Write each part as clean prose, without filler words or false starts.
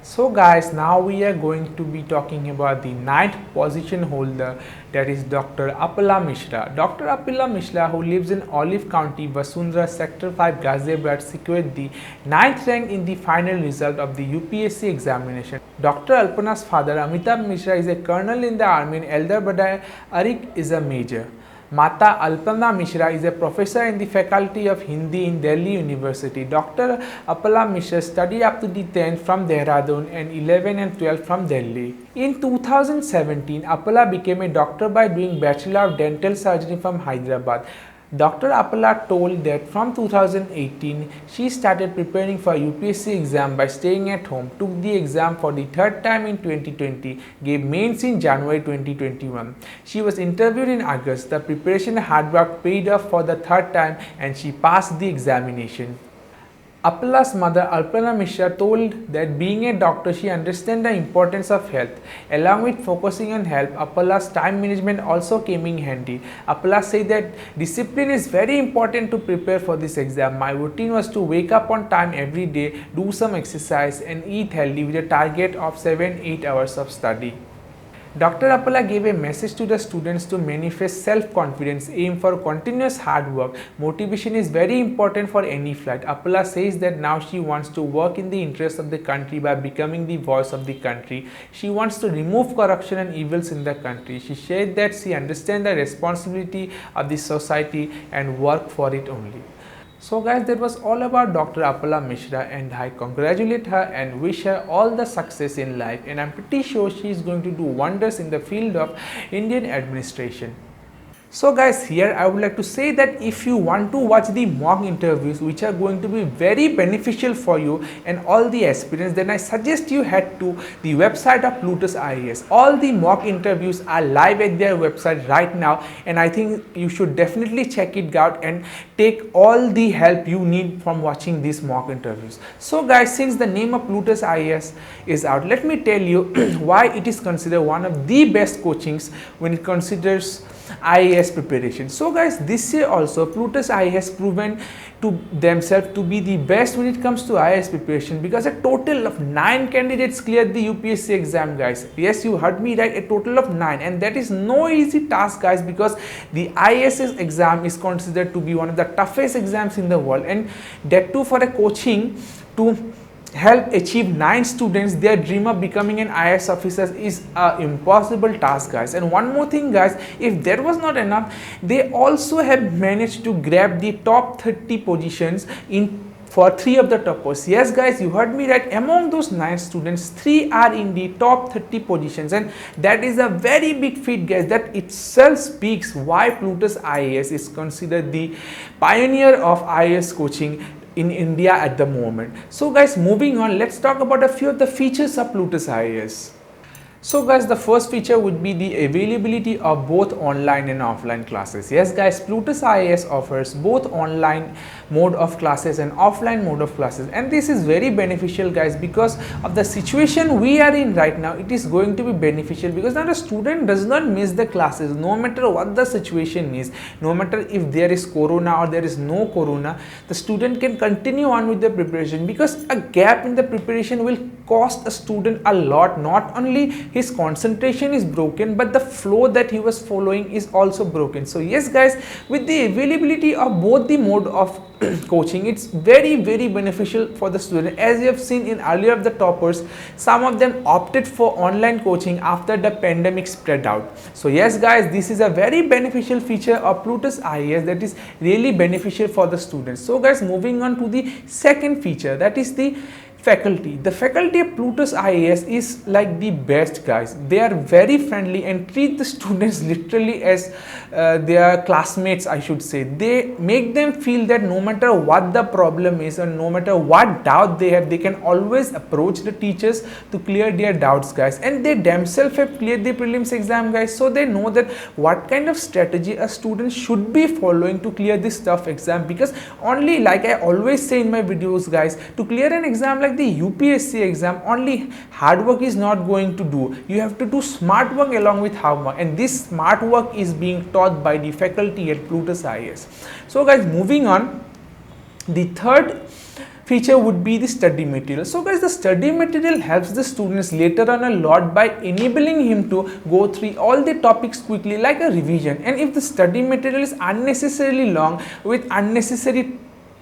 So guys, now we are going to be talking about the ninth position holder, that is Dr. Apala Mishra. Dr. Apala Mishra, who lives in Olive County, Vasundhara, Sector 5, Ghaziabad, secured the ninth rank in the final result of the UPSC examination. Dr. Alpana's father, Amitabh Mishra, is a colonel in the army and elder brother Arik is a major. Mata Alpana Mishra is a professor in the faculty of Hindi in Delhi University. Dr. Apala Mishra studied up to the 10th from Dehradun and 11 and 12 from Delhi. In 2017, Apala became a doctor by doing Bachelor of Dental Surgery from Hyderabad. Dr. Apala told that from 2018, she started preparing for UPSC exam by staying at home, took the exam for the third time in 2020, gave mains in January 2021. She was interviewed in August. The preparation and hard work paid off for the third time and she passed the examination. Apala's mother, Alpana Mishra, told that being a doctor, she understands the importance of health. Along with focusing on health, Apala's time management also came in handy. Apala said that discipline is very important to prepare for this exam. My routine was to wake up on time every day, do some exercise and eat healthy with a target of 7-8 hours of study. Dr. Apala gave a message to the students to manifest self-confidence, aim for continuous hard work. Motivation is very important for any flight. Apala says that now she wants to work in the interest of the country by becoming the voice of the country. She wants to remove corruption and evils in the country. She shared that she understands the responsibility of the society and work for it only. So guys, that was all about Dr. Apala Mishra and I congratulate her and wish her all the success in life, and I'm pretty sure she is going to do wonders in the field of Indian administration. So guys, here I would like to say that if you want to watch the mock interviews which are going to be very beneficial for you and all the aspirants, then I suggest you head to the website of Plutus IAS. All the mock interviews are live at their website right now, and I think you should definitely check it out and take all the help you need from watching these mock interviews. So guys, since the name of Plutus IAS is out, let me tell you why it is considered one of the best coachings when it considers IAS preparation. So guys, this year also Plutus IAS has proven to themselves to be the best when it comes to IAS preparation, because a total of 9 candidates cleared the UPSC exam, guys. Yes, you heard me right, a total of 9, and that is no easy task, guys, because the IAS exam is considered to be one of the toughest exams in the world, and that too for a coaching to help achieve 9 students their dream of becoming an IAS officer is an impossible task, guys. And one more thing, guys, if that was not enough, they also have managed to grab the top 30 positions in for 3 of the toppers. Yes guys, you heard me right, among those 9 students, 3 are in the top 30 positions, and that is a very big feat, guys. That itself speaks why Plutus IAS is considered the pioneer of IAS coaching in India at the moment. So guys, moving on, let's talk about a few of the features of Plutus IAS. So guys, the first feature would be the availability of both online and offline classes. Yes guys, Plutus IAS offers both online mode of classes and offline mode of classes, and this is very beneficial, guys, because of the situation we are in right now. It is going to be beneficial because now the student does not miss the classes no matter what the situation is. No matter if there is corona or there is no corona, the student can continue on with the preparation, because a gap in the preparation will cost a student a lot. Not only his concentration is broken, but the flow that he was following is also broken. So yes guys, with the availability of both the mode of coaching, it's very beneficial for the student. As you have seen in earlier of the toppers, some of them opted for online coaching after the pandemic spread out. So yes guys, this is a very beneficial feature of Plutus IAS that is really beneficial for the students. So guys, moving on to the second feature, that is the faculty. The faculty of Plutus IAS is like the best, guys. They are very friendly and treat the students literally as their classmates, I should say. They make them feel that no matter what the problem is and no matter what doubt they have, they can always approach the teachers to clear their doubts, guys. And they themselves have cleared the prelims exam, guys, so they know that what kind of strategy a student should be following to clear this tough exam. Because only, like I always say in my videos, guys, to clear an exam like the UPSC exam, only hard work is not going to do. You have to do smart work along with hard work, and this smart work is being taught by the faculty at Plutus IAS. So guys, moving on, the third feature would be the study material. So guys, the study material helps the students later on a lot by enabling him to go through all the topics quickly like a revision. And if the study material is unnecessarily long with unnecessary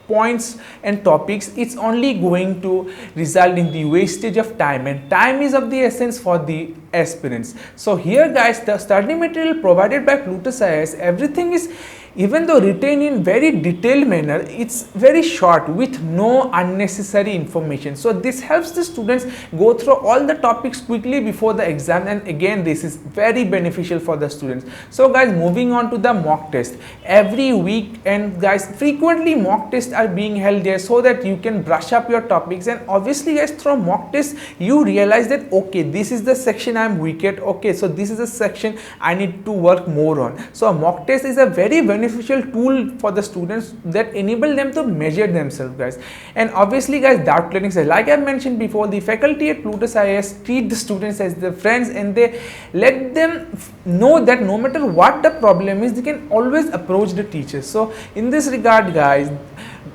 points and topics, it's only going to result in the wastage of time, and time is of the essence for the aspirants. So here guys, the study material provided by Plutus IAS, everything is, even though written in very detailed manner, it's very short with no unnecessary information. So this helps the students go through all the topics quickly before the exam, and again this is very beneficial for the students. So guys, moving on to the mock test. Every week, and guys, frequently mock tests are being held there so that you can brush up your topics. And obviously guys, through mock tests you realize that okay, this is the section I'm weak at, okay, so this is a section I need to work more on. So a mock test is a very beneficial tool for the students that enable them to measure themselves, guys. And obviously guys, doubt clearing session, like I mentioned before, the faculty at Plutus IAS treat the students as their friends, and they let them know that no matter what the problem is, they can always approach the teachers. So in this regard guys,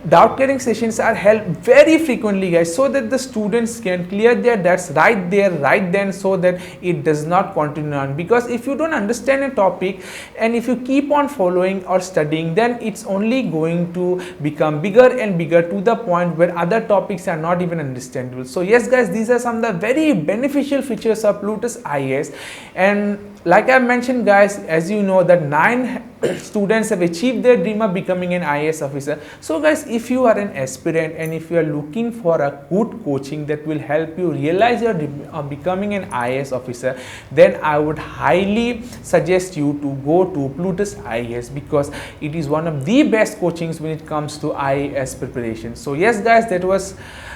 doubt clearing sessions are held very frequently guys, so that the students can clear their doubts right there, right then, so that it does not continue on. Because if you don't understand a topic and if you keep on following or studying, then it's only going to become bigger and bigger to the point where other topics are not even understandable. So yes guys, these are some of the very beneficial features of Plutus IAS. And like I mentioned guys, as you know that 9 students have achieved their dream of becoming an IAS officer. So guys, if you are an aspirant and if you are looking for a good coaching that will help you realize your dream of becoming an IAS officer, then I would highly suggest you to go to Plutus IAS, because it is one of the best coachings when it comes to IAS preparation. So yes guys, that was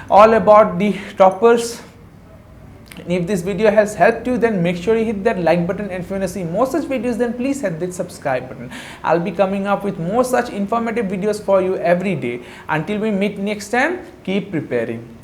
all about the toppers. And if this video has helped you, then make sure you hit that like button, and if you want to see more such videos, then please hit that subscribe button. I'll be coming up with more such informative videos for you every day. Until we meet next time, keep preparing.